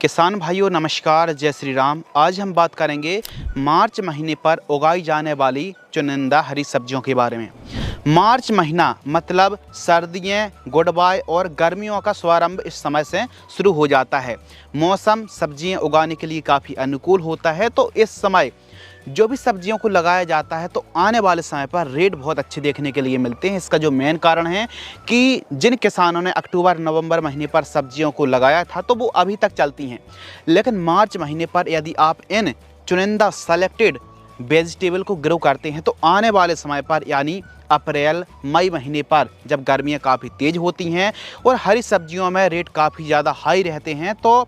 किसान भाइयों नमस्कार, जय श्री राम। आज हम बात करेंगे मार्च महीने पर उगाई जाने वाली चुनिंदा हरी सब्जियों के बारे में। मार्च महीना मतलब सर्दियाँ, गुड बाय और गर्मियों का शुभारंभ इस समय से शुरू हो जाता है। मौसम सब्जियाँ उगाने के लिए काफ़ी अनुकूल होता है, तो इस समय जो भी सब्जियों को लगाया जाता है तो आने वाले समय पर रेट बहुत अच्छे देखने के लिए मिलते हैं। इसका जो मेन कारण है कि जिन किसानों ने अक्टूबर नवंबर महीने पर सब्जियों को लगाया था तो वो अभी तक चलती हैं, लेकिन मार्च महीने पर यदि आप इन चुनिंदा सेलेक्टेड वेजिटेबल को ग्रो करते हैं तो आने वाले समय पर यानी अप्रैल मई महीने पर जब गर्मियाँ काफ़ी तेज़ होती हैं और हरी सब्जियों में रेट काफ़ी ज़्यादा हाई रहते हैं, तो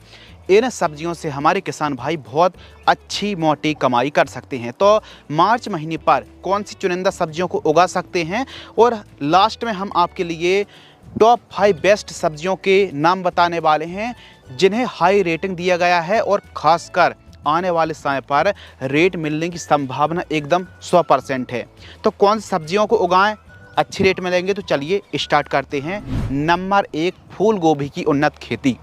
इन सब्जियों से हमारे किसान भाई बहुत अच्छी मोटी कमाई कर सकते हैं। तो मार्च महीने पर कौन सी चुनिंदा सब्जियों को उगा सकते हैं और लास्ट में हम आपके लिए टॉप 5 बेस्ट सब्जियों के नाम बताने वाले हैं जिन्हें हाई रेटिंग दिया गया है और ख़ासकर आने वाले समय पर रेट मिलने की संभावना एकदम 100% है। तो कौन सी सब्जियों को उगाएं, अच्छी रेट मिलेंगे? तो चलिए स्टार्ट करते हैं। नंबर 1, फूल गोभी की उन्नत खेती।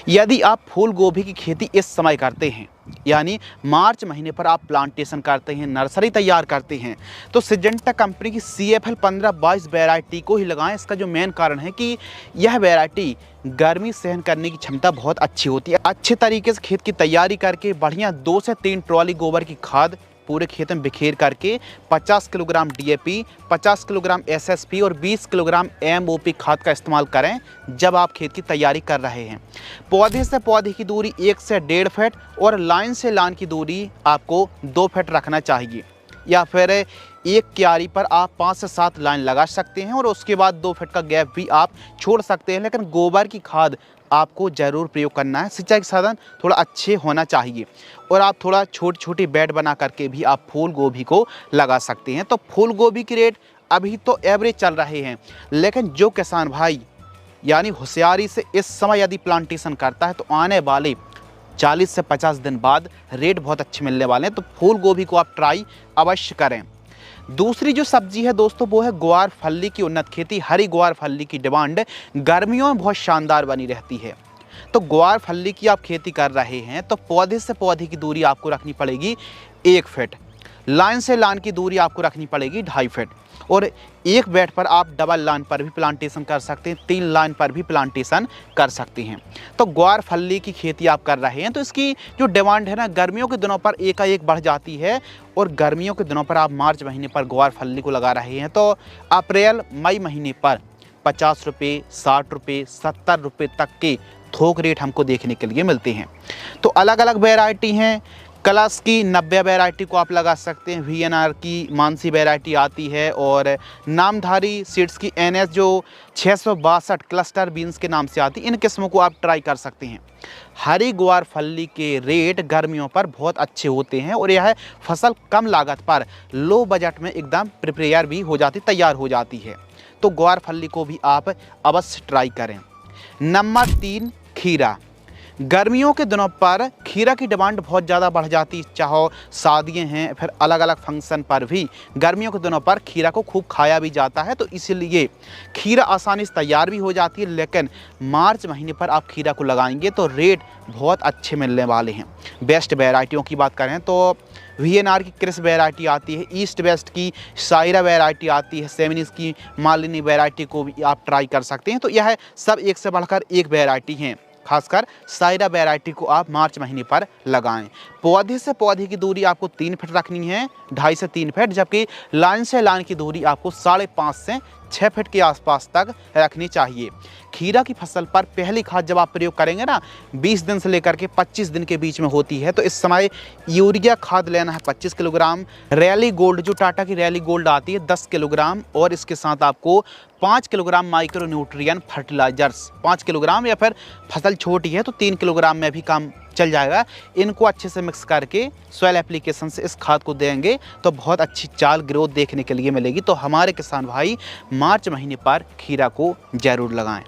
यदि आप फूल गोभी की खेती इस समय करते हैं यानी मार्च महीने पर आप प्लांटेशन करते हैं, नर्सरी तैयार करते हैं, तो सिजेंटा कंपनी की CFL 1522 वैरायटी को ही लगाएं। इसका जो मेन कारण है कि यह वैरायटी गर्मी सहन करने की क्षमता बहुत अच्छी होती है। अच्छे तरीके से खेत की तैयारी करके बढ़िया 2 से 3 ट्रॉली गोबर की खाद पूरे खेत में बिखेर करके 50 किलोग्राम DAP, 50 किलोग्राम SSP और 20 किलोग्राम MOP खाद का इस्तेमाल करें जब आप खेत की तैयारी कर रहे हैं। पौधे से पौधे की दूरी 1 से 1.5 फीट और लाइन से लाइन की दूरी आपको 2 फीट रखना चाहिए, या फिर एक क्यारी पर आप 5 से 7 लाइन लगा सकते हैं और उसके बाद 2 फीट का गैप भी आप छोड़ सकते हैं। लेकिन गोबर की खाद आपको ज़रूर प्रयोग करना है। सिंचाई के साधन थोड़ा अच्छे होना चाहिए और आप थोड़ा छोटी छोटी बेड बना करके भी आप फूल गोभी को लगा सकते हैं। तो फूल गोभी की रेट अभी तो एवरेज चल रहे हैं, लेकिन जो किसान भाई यानी होशियारी से इस समय यदि प्लांटेशन करता है तो आने वाले 40 से 50 दिन बाद रेट बहुत अच्छे मिलने वाले हैं। तो फूल गोभी को आप ट्राई अवश्य करें। दूसरी जो सब्जी है दोस्तों वो है ग्वार फल्ली की उन्नत खेती। हरी ग्वार फल्ली की डिमांड गर्मियों में बहुत शानदार बनी रहती है। तो ग्वार फल्ली की आप खेती कर रहे हैं तो पौधे से पौधे की दूरी आपको रखनी पड़ेगी 1 फीट, लाइन से लाइन की दूरी आपको रखनी पड़ेगी 2.5 फीट और एक बेड पर आप डबल लाइन पर भी प्लांटेशन कर सकते हैं, 3 लाइन पर भी प्लांटेशन कर सकते हैं। तो ग्वार फल्ली की खेती आप कर रहे हैं तो इसकी जो डिमांड है ना गर्मियों के दिनों पर एकाएक बढ़ जाती है और गर्मियों के दिनों पर आप मार्च महीने पर ग्वार फल्ली को लगा रहे हैं तो अप्रैल मई महीने पर 50 रुपये, 60 रुपये, 70 रुपये तक के थोक रेट हमको देखने के लिए मिलते हैं। तो अलग अलग वैरायटी हैं। कलश की 90 वैरायटी को आप लगा सकते हैं, VNR की मानसी वैरायटी आती है और नामधारी सीड्स की NS जो 662 क्लस्टर बीन्स के नाम से आती है, इन किस्मों को आप ट्राई कर सकते हैं। हरी ग्वार फल्ली के रेट गर्मियों पर बहुत अच्छे होते हैं और यह फसल कम लागत पर लो बजट में एकदम प्रिपेयर भी हो जाती, तैयार हो जाती है। तो ग्वार फल्ली को भी आप अवश्य ट्राई करें। नंबर 3, खीरा। गर्मियों के दिनों पर खीरा की डिमांड बहुत ज़्यादा बढ़ जाती है, चाहे शादियाँ हैं फिर अलग अलग फंक्शन पर भी गर्मियों के दिनों पर खीरा को खूब खाया भी जाता है। तो इसीलिए खीरा आसानी से तैयार भी हो जाती है, लेकिन मार्च महीने पर आप खीरा को लगाएंगे तो रेट बहुत अच्छे मिलने वाले हैं। बेस्ट वैरायटियों की बात करें तो VNR की क्रिस वैरायटी आती है, ईस्ट वेस्ट की सायरा वैरायटी आती है, सेमिनिस की मालिनी वैरायटी को भी आप ट्राई कर सकते हैं। तो यह सब एक से बढ़कर एक वैरायटी हैं। खासकर सायरा वैरायटी को आप मार्च महीने पर लगाएं। पौधे से पौधे की दूरी आपको 3 फीट रखनी है, 2.5 से 3 फीट, जबकि लाइन से लाइन की दूरी आपको 5.5 से 6 फीट के आसपास तक रखनी चाहिए। खीरा की फसल पर पहली खाद जब आप प्रयोग करेंगे ना 20 दिन से लेकर के 25 दिन के बीच में होती है, तो इस समय यूरिया खाद लेना है 25 किलोग्राम, रैली गोल्ड जो टाटा की रैली गोल्ड आती है 10 किलोग्राम और इसके साथ आपको 5 kilogram micro nutrient fertilisers 5 kilogram, या फिर फसल छोटी है तो 3 किलोग्राम में भी काम चल जाएगा। इनको अच्छे से मिक्स करके सॉइल एप्लीकेशन से इस खाद को देंगे तो बहुत अच्छी चाल ग्रोथ देखने के लिए मिलेगी। तो हमारे किसान भाई मार्च महीने पर खीरा को जरूर लगाएं।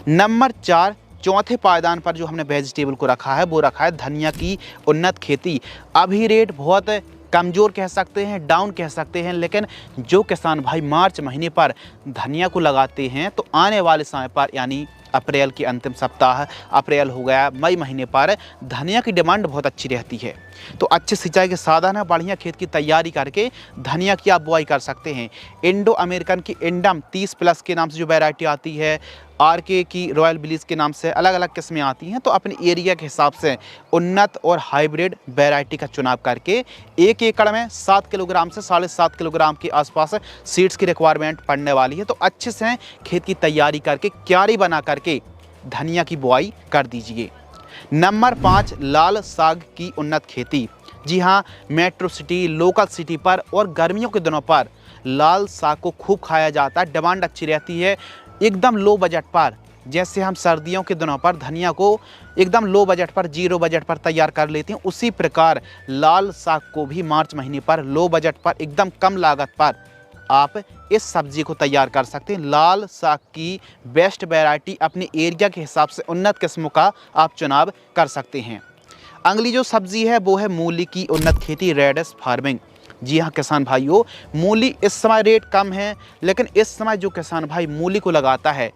नंबर 4, चौथे पायदान पर जो हमने वेजिटेबल को रखा है वो रखा है धनिया की उन्नत खेती। अभी रेट बहुत कमज़ोर कह सकते हैं, डाउन कह सकते हैं, लेकिन जो किसान भाई मार्च महीने पर धनिया को लगाते हैं तो आने वाले समय पर यानी अप्रैल के अंतिम सप्ताह, अप्रैल हो गया, मई महीने पर धनिया की डिमांड बहुत अच्छी रहती है। तो अच्छे सिंचाई के साधन है, बढ़िया खेत की तैयारी करके धनिया की आप बुआई कर सकते हैं। इंडो अमेरिकन की इंडम 30+ के नाम से जो वैरायटी आती है, आरके की रॉयल ब्लीज के नाम से अलग अलग किस्में आती हैं। तो अपने एरिया के हिसाब से उन्नत और हाइब्रिड वैरायटी का चुनाव करके 1 एकड़ में 7 किलोग्राम से 7.5 किलोग्राम के आसपास सीड्स की रिक्वायरमेंट पड़ने वाली है। तो अच्छे से खेत की तैयारी करके क्यारी बना करके धनिया की बुआई कर दीजिए। नंबर 5, लाल साग की उन्नत खेती। जी हाँ, मेट्रो सिटी, लोकल सिटी पर और गर्मियों के दिनों पर लाल साग को खूब खाया जाता है, डिमांड अच्छी रहती है एकदम लो बजट पर। जैसे हम सर्दियों के दिनों पर धनिया को एकदम लो बजट पर, 0 बजट पर तैयार कर लेते हैं, उसी प्रकार लाल साग को भी मार्च महीने पर लो बजट पर एकदम कम लागत पर आप इस सब्जी को तैयार कर सकते हैं। लाल साग की बेस्ट वैरायटी अपने एरिया के हिसाब से उन्नत किस्मों का आप चुनाव कर सकते हैं। अगली जो सब्जी है वो है मूली की उन्नत खेती, रेडिश फार्मिंग। जी हाँ किसान भाइयों, मूली इस समय रेट कम है, लेकिन इस समय जो किसान भाई मूली को लगाता है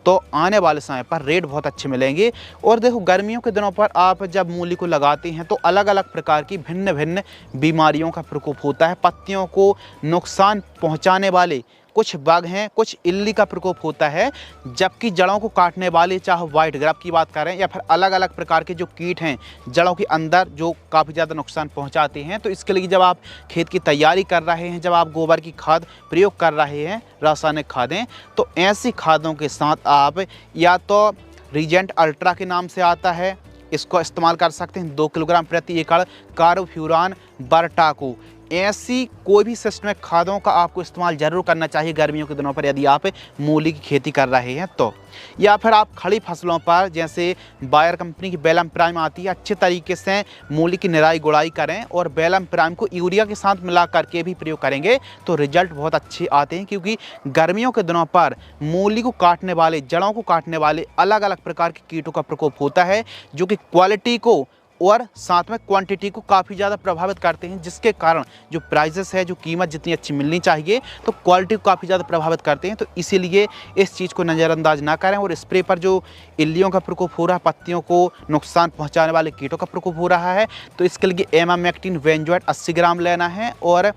तो आने वाले समय पर रेट बहुत अच्छे मिलेंगे। और देखो, गर्मियों के दिनों पर आप जब मूली को लगाते हैं तो अलग अलग प्रकार की भिन्न भिन्न बीमारियों का प्रकोप होता है। पत्तियों को नुकसान पहुंचाने वाले कुछ बग हैं, कुछ इल्ली का प्रकोप होता है, जबकि जड़ों को काटने वाले, चाहे वाइट ग्राफ की बात करें या फिर अलग अलग प्रकार के जो कीट हैं जड़ों के अंदर जो काफ़ी ज़्यादा नुकसान पहुंचाते हैं। तो इसके लिए जब आप खेत की तैयारी कर रहे हैं, जब आप गोबर की खाद प्रयोग कर रहे हैं, रासायनिक खादें, तो ऐसी खादों के साथ आप या तो रीजेंट अल्ट्रा के नाम से आता है, इसको इस्तेमाल कर सकते हैं 2 किलोग्राम प्रति एकड़, कार्बोफ्यूरान, बरटाको, ऐसी कोई भी सिस्टमिक खादों का आपको इस्तेमाल जरूर करना चाहिए गर्मियों के दिनों पर यदि आप मूली की खेती कर रहे हैं तो। या फिर आप खड़ी फसलों पर जैसे बायर कंपनी की बेलम प्राइम आती है, अच्छे तरीके से मूली की निराई गुड़ाई करें और बेलम प्राइम को यूरिया के साथ मिला करके भी प्रयोग करेंगे तो रिजल्ट बहुत अच्छे आते हैं। क्योंकि गर्मियों के दिनों पर मूली को काटने वाले, जड़ों को काटने वाले अलग अलग प्रकार के कीटों का प्रकोप होता है, जो कि क्वालिटी को और साथ में क्वांटिटी को काफ़ी ज़्यादा प्रभावित करते हैं, जिसके कारण जो प्राइजेस है, जो कीमत जितनी अच्छी मिलनी चाहिए, तो क्वालिटी को काफ़ी ज़्यादा प्रभावित करते हैं। तो इसीलिए इस चीज़ को नज़रअंदाज ना करें। और स्प्रे पर जो इल्लियों का प्रकोप हो रहा है, पत्तियों को नुकसान पहुंचाने वाले कीटों का प्रकोप हो रहा है, तो इसके लिए एमामेक्टिन वेंजोएट 80 ग्राम लेना है और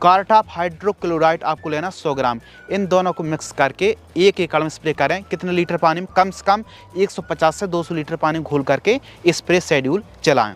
कार्टाप हाइड्रोक्लोराइड आपको लेना 100 ग्राम। इन दोनों को मिक्स करके 1 एकड़ में स्प्रे करें। कितने लीटर पानी में? कम से कम 150 से 200 लीटर पानी घोल करके स्प्रे शेड्यूल चलाएं।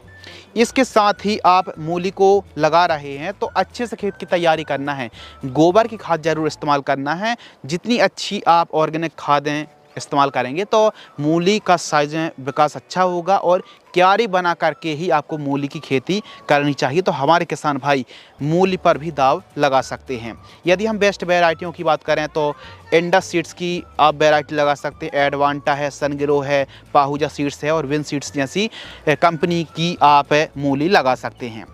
इसके साथ ही आप मूली को लगा रहे हैं तो अच्छे से खेत की तैयारी करना है, गोबर की खाद जरूर इस्तेमाल करना है। जितनी अच्छी आप ऑर्गेनिक खादें इस्तेमाल करेंगे तो मूली का साइज विकास अच्छा होगा और क्यारी बना करके ही आपको मूली की खेती करनी चाहिए। तो हमारे किसान भाई मूली पर भी दाव लगा सकते हैं। यदि हम बेस्ट वैरायटियों की बात करें तो इंडस सीड्स की आप वैरायटी लगा सकते हैं, एडवांटा है, सनग्रो है, पाहुजा सीड्स है और विन सीड्स जैसी कंपनी की आप मूली लगा सकते हैं।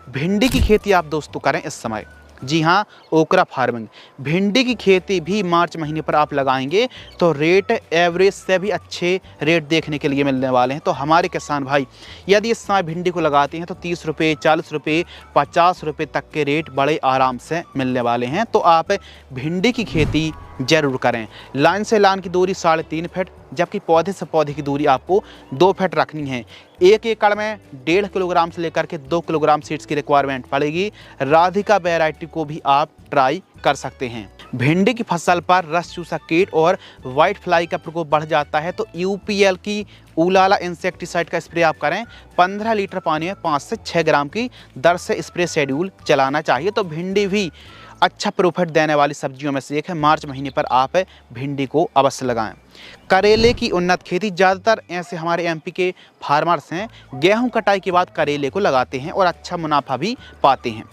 भिंडी की खेती आप दोस्तों करें इस समय। जी हाँ, ओकरा फार्मिंग, भिंडी की खेती भी मार्च महीने पर आप लगाएंगे तो रेट एवरेज से भी अच्छे रेट देखने के लिए मिलने वाले हैं। तो हमारे किसान भाई यदि इस समय भिंडी को लगाते हैं तो 30 रुपये, 40 रुपये, 50 रुपये तक के रेट बड़े आराम से मिलने वाले हैं। तो आप भिंडी की खेती जरूर करें। लाइन से लाइन की दूरी 3.5 फीट, जबकि पौधे से पौधे की दूरी आपको 2 फीट रखनी है। 1 एकड़ में 1.5 किलोग्राम से लेकर के 2 किलोग्राम सीड्स की रिक्वायरमेंट पड़ेगी। राधिका वैरायटी को भी आप ट्राई कर सकते हैं। भिंडी की फसल पर रस चूसा कीट और वाइट फ्लाई का प्रकोप बढ़ जाता है तो यूपीएल की उलाला इंसेक्टिसाइड का स्प्रे आप करें। 15 लीटर पानी में 5 से 6 ग्राम की दर से स्प्रे शेड्यूल चलाना चाहिए। तो भिंडी भी अच्छा प्रॉफिट देने वाली सब्जियों में से एक है। मार्च महीने पर आप भिंडी को अवश्य लगाएं। करेले की उन्नत खेती, ज़्यादातर ऐसे हमारे एमपी के फार्मर्स हैं गेहूं कटाई के बाद करेले को लगाते हैं और अच्छा मुनाफा भी पाते हैं।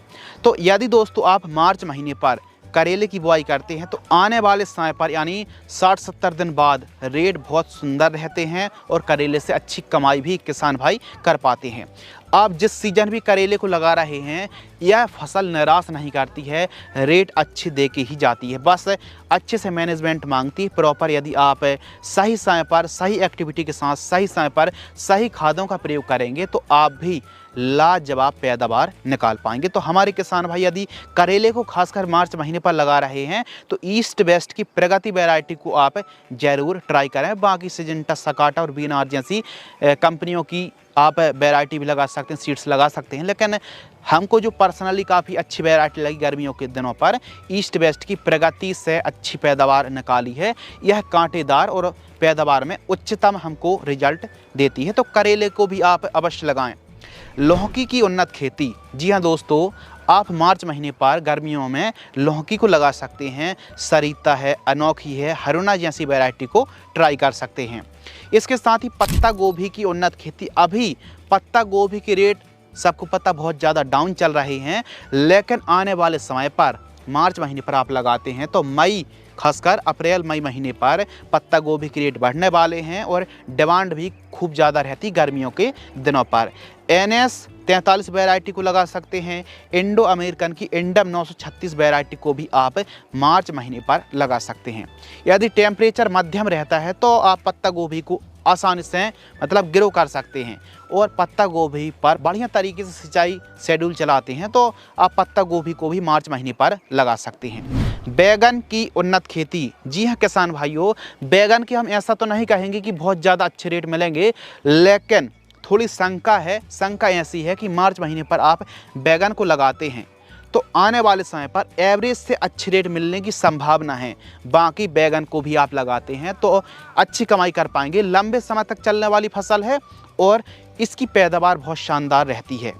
तो यदि दोस्तों आप मार्च महीने पर करेले की बुआई करते हैं तो आने वाले समय पर यानी 60-70 दिन बाद रेट बहुत सुंदर रहते हैं और करेले से अच्छी कमाई भी किसान भाई कर पाते हैं। आप जिस सीजन भी करेले को लगा रहे हैं यह फसल निराश नहीं करती है, रेट अच्छी दे के ही जाती है। बस अच्छे से मैनेजमेंट मांगती है प्रॉपर। यदि आप सही समय पर सही एक्टिविटी के साथ सही समय पर सही खादों का प्रयोग करेंगे तो आप भी लाजवाब पैदावार निकाल पाएंगे। तो हमारे किसान भाई यदि करेले को खासकर मार्च महीने पर लगा रहे हैं तो ईस्ट वेस्ट की प्रगति वैरायटी को आप ज़रूर ट्राई करें। बाकी सिजेंटा, सकाटा और बीएनआर जैसी कंपनियों की आप वैरायटी भी लगा सकते हैं, सीड्स लगा सकते हैं, लेकिन हमको जो पर्सनली काफ़ी अच्छी वैरायटी लगी गर्मियों के दिनों पर ईस्ट वेस्ट की प्रगति से अच्छी पैदावार निकाली है। यह कांटेदार और पैदावार में उच्चतम हमको रिजल्ट देती है। तो करेले को भी आप अवश्य लगाएं। लौकी की उन्नत खेती, जी हाँ दोस्तों, आप मार्च महीने पर गर्मियों में लौकी को लगा सकते हैं। सरिता है, अनोखी है, हरुणा जैसी वैरायटी को ट्राई कर सकते हैं। इसके साथ ही पत्ता गोभी की उन्नत खेती, अभी पत्ता गोभी के रेट सबको पता बहुत ज़्यादा डाउन चल रहे हैं, लेकिन आने वाले समय पर मार्च महीने पर आप लगाते हैं तो मई, खासकर अप्रैल मई महीने पर पत्ता गोभी के रेट बढ़ने वाले हैं और डिमांड भी खूब ज़्यादा रहती गर्मियों के दिनों पर। NS 43 वैरायटी को लगा सकते हैं। इंडो अमेरिकन की इंडम 936 वैरायटी को भी आप मार्च महीने पर लगा सकते हैं। यदि टेम्परेचर मध्यम रहता है तो आप पत्ता गोभी को आसानी से मतलब ग्रो कर सकते हैं और पत्ता गोभी पर बढ़िया तरीके से सिंचाई शेड्यूल चलाते हैं तो आप पत्ता गोभी को भी मार्च महीने पर लगा सकते हैं। बैगन की उन्नत खेती, जी हाँ किसान भाइयों, बैगन की हम ऐसा तो नहीं कहेंगे कि बहुत ज़्यादा अच्छे रेट मिलेंगे, लेकिन थोड़ी शंका है। शंका ऐसी है कि मार्च महीने पर आप बैगन को लगाते हैं तो आने वाले समय पर एवरेज से अच्छे रेट मिलने की संभावना है। बाकी बैगन को भी आप लगाते हैं तो अच्छी कमाई कर पाएंगे। लंबे समय तक चलने वाली फसल है और इसकी पैदावार बहुत शानदार रहती है।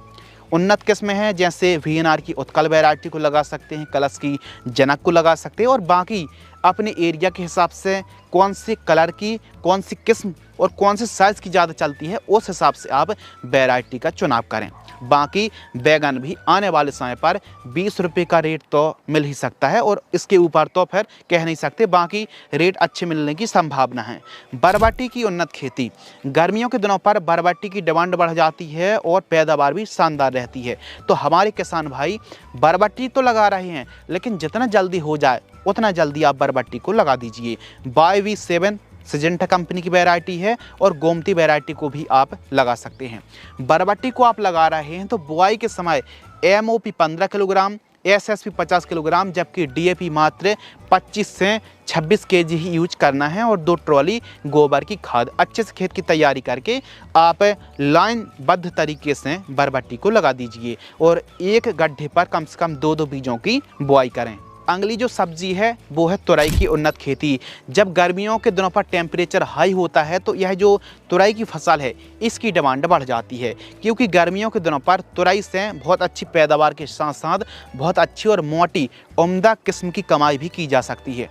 उन्नत किस्में हैं जैसे VNR की उत्कल वैरायटी को लगा सकते हैं, कलश की जनक को लगा सकते हैं और बाकी अपने एरिया के हिसाब से कौन सी कलर की, कौन सी किस्म और कौन से साइज़ की ज़्यादा चलती है उस हिसाब से आप वैरायटी का चुनाव करें। बाकी बैगन भी आने वाले समय पर 20 रुपये का रेट तो मिल ही सकता है और इसके ऊपर तो फिर कह नहीं सकते, बाकी रेट अच्छे मिलने की संभावना है। बरबटी की उन्नत खेती, गर्मियों के दिनों पर बरबटी की डिमांड बढ़ जाती है और पैदावार भी शानदार रहती है। तो हमारे किसान भाई बरबटी तो लगा रहे हैं, लेकिन जितना जल्दी हो जाए उतना जल्दी आप बरबटी को लगा दीजिए। YV7 सिजेंटा कंपनी की वैरायटी है और गोमती वैरायटी को भी आप लगा सकते हैं। बरबटी को आप लगा रहे हैं तो बुआई के समय MOP 15 किलोग्राम, SSP 50 किलोग्राम, जबकि DAP मात्र 25 से 26 kg ही यूज करना है और 2 ट्रॉली गोबर की खाद। अच्छे से खेत की तैयारी करके आप लाइनबद्ध तरीके से बरबटी को लगा दीजिए और एक गड्ढे पर कम से कम 2-2 बीजों की बुआई करें। अगली जो सब्जी है वो है तुरई की उन्नत खेती। जब गर्मियों के दिनों पर टेम्परेचर हाई होता है तो यह जो तुरई की फसल है इसकी डिमांड बढ़ जाती है, क्योंकि गर्मियों के दिनों पर तुरई से बहुत अच्छी पैदावार के साथ साथ बहुत अच्छी और मोटी उम्दा किस्म की कमाई भी की जा सकती है।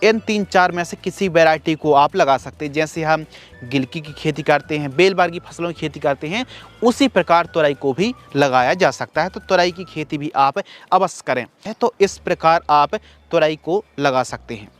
इन 3-4 में से किसी वैरायटी को आप लगा सकते हैं। जैसे हम गिलकी की खेती करते हैं, बेलबार की फसलों की खेती करते हैं, उसी प्रकार तुरई को भी लगाया जा सकता है। तो तुरई की खेती भी आप अवश्य करें, तो इस प्रकार आप तुरई को लगा सकते हैं।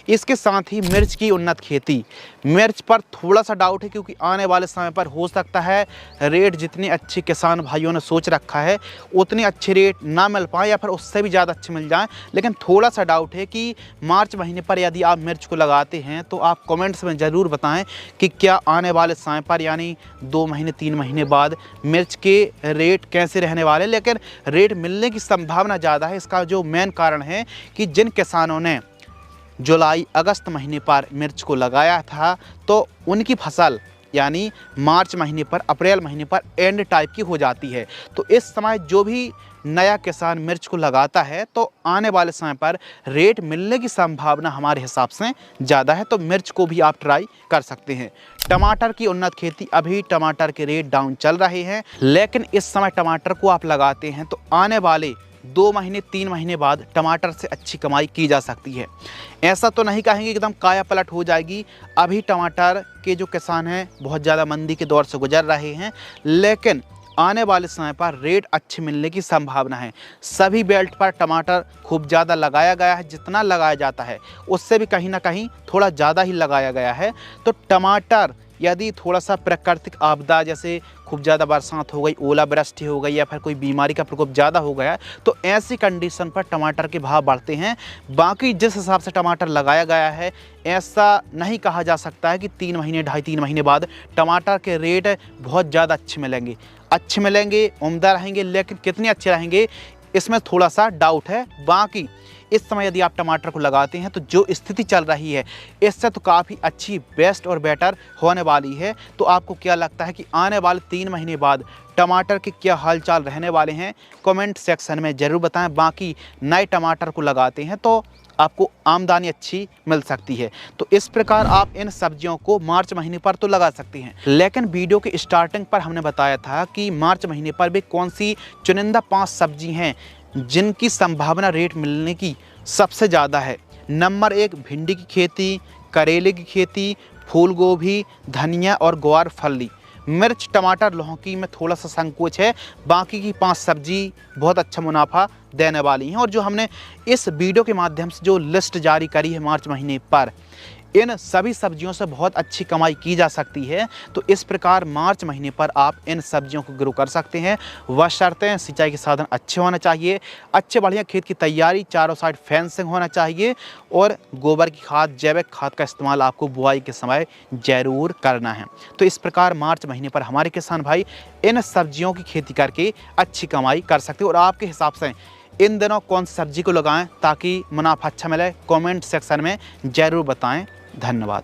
इसके साथ ही मिर्च की उन्नत खेती, मिर्च पर थोड़ा सा डाउट है क्योंकि आने वाले समय पर हो सकता है रेट जितने अच्छे किसान भाइयों ने सोच रखा है उतने अच्छे रेट ना मिल पाए या फिर उससे भी ज़्यादा अच्छे मिल जाएं, लेकिन थोड़ा सा डाउट है कि मार्च महीने पर यदि आप मिर्च को लगाते हैं तो आप कमेंट्स में ज़रूर बताएं कि क्या आने वाले समय पर यानी 2 महीने 3 महीने बाद मिर्च के रेट कैसे रहने वाले। लेकिन रेट मिलने की संभावना ज़्यादा है। इसका जो मेन कारण है कि जिन किसानों ने जुलाई अगस्त महीने पर मिर्च को लगाया था तो उनकी फसल यानी मार्च महीने पर, अप्रैल महीने पर एंड टाइप की हो जाती है। तो इस समय जो भी नया किसान मिर्च को लगाता है तो आने वाले समय पर रेट मिलने की संभावना हमारे हिसाब से ज़्यादा है। तो मिर्च को भी आप ट्राई कर सकते हैं। टमाटर की उन्नत खेती, अभी टमाटर के रेट डाउन चल रहे हैं, लेकिन इस समय टमाटर को आप लगाते हैं तो आने वाले 2 महीने 3 महीने बाद टमाटर से अच्छी कमाई की जा सकती है। ऐसा तो नहीं कहेंगे एकदम काया पलट हो जाएगी। अभी टमाटर के जो किसान हैं बहुत ज़्यादा मंदी के दौर से गुजर रहे हैं, लेकिन आने वाले समय पर रेट अच्छे मिलने की संभावना है। सभी बेल्ट पर टमाटर खूब ज़्यादा लगाया गया है, जितना लगाया जाता है उससे भी कहीं ना कहीं थोड़ा ज़्यादा ही लगाया गया है। तो टमाटर यदि थोड़ा सा प्राकृतिक आपदा जैसे खूब ज़्यादा बरसात हो गई, ओलावृष्टि हो गई या फिर कोई बीमारी का प्रकोप ज़्यादा हो गया तो ऐसी कंडीशन पर टमाटर के भाव बढ़ते हैं। बाकी जिस हिसाब से टमाटर लगाया गया है ऐसा नहीं कहा जा सकता है कि 3 महीने 2.5-3 महीने बाद टमाटर के रेट बहुत ज़्यादा अच्छे मिलेंगे, उम्दा रहेंगे, लेकिन कितने अच्छे रहेंगे इसमें थोड़ा सा डाउट है। बाकी इस समय यदि आप टमाटर को लगाते हैं तो जो स्थिति चल रही है इससे तो काफ़ी अच्छी, बेस्ट और बेटर होने वाली है। तो आपको क्या लगता है कि आने वाले 3 महीने बाद टमाटर के क्या हालचाल रहने वाले हैं, कमेंट सेक्शन में ज़रूर बताएं। बाकी नए टमाटर को लगाते हैं तो आपको आमदनी अच्छी मिल सकती है। तो इस प्रकार आप इन सब्जियों को मार्च महीने पर तो लगा सकते हैं, लेकिन वीडियो के स्टार्टिंग पर हमने बताया था कि मार्च महीने पर भी कौन सी चुनिंदा 5 सब्जी हैं जिनकी संभावना रेट मिलने की सबसे ज़्यादा है। नंबर 1 भिंडी की खेती, करेले की खेती, फूल गोभी, धनिया और ग्वार फली। मिर्च, टमाटर, लौकी में थोड़ा सा संकोच है, बाकी की 5 सब्जी बहुत अच्छा मुनाफा देने वाली हैं। और जो हमने इस वीडियो के माध्यम से जो लिस्ट जारी करी है मार्च महीने पर, इन सभी सब्जियों से बहुत अच्छी कमाई की जा सकती है। तो इस प्रकार मार्च महीने पर आप इन सब्जियों को ग्रो कर सकते हैं। बशर्ते सिंचाई के साधन अच्छे होना चाहिए, अच्छे बढ़िया खेत की तैयारी, चारों साइड फेंसिंग होना चाहिए और गोबर की खाद, जैविक खाद का इस्तेमाल आपको बुआई के समय ज़रूर करना है। तो इस प्रकार मार्च महीने पर हमारे किसान भाई इन सब्जियों की खेती करके अच्छी कमाई कर सकते हैं। और आपके हिसाब से इन दिनों कौन सी सब्जी को लगाएं ताकि मुनाफा अच्छा मिले, कमेंट सेक्शन में ज़रूर बताएं। धन्यवाद।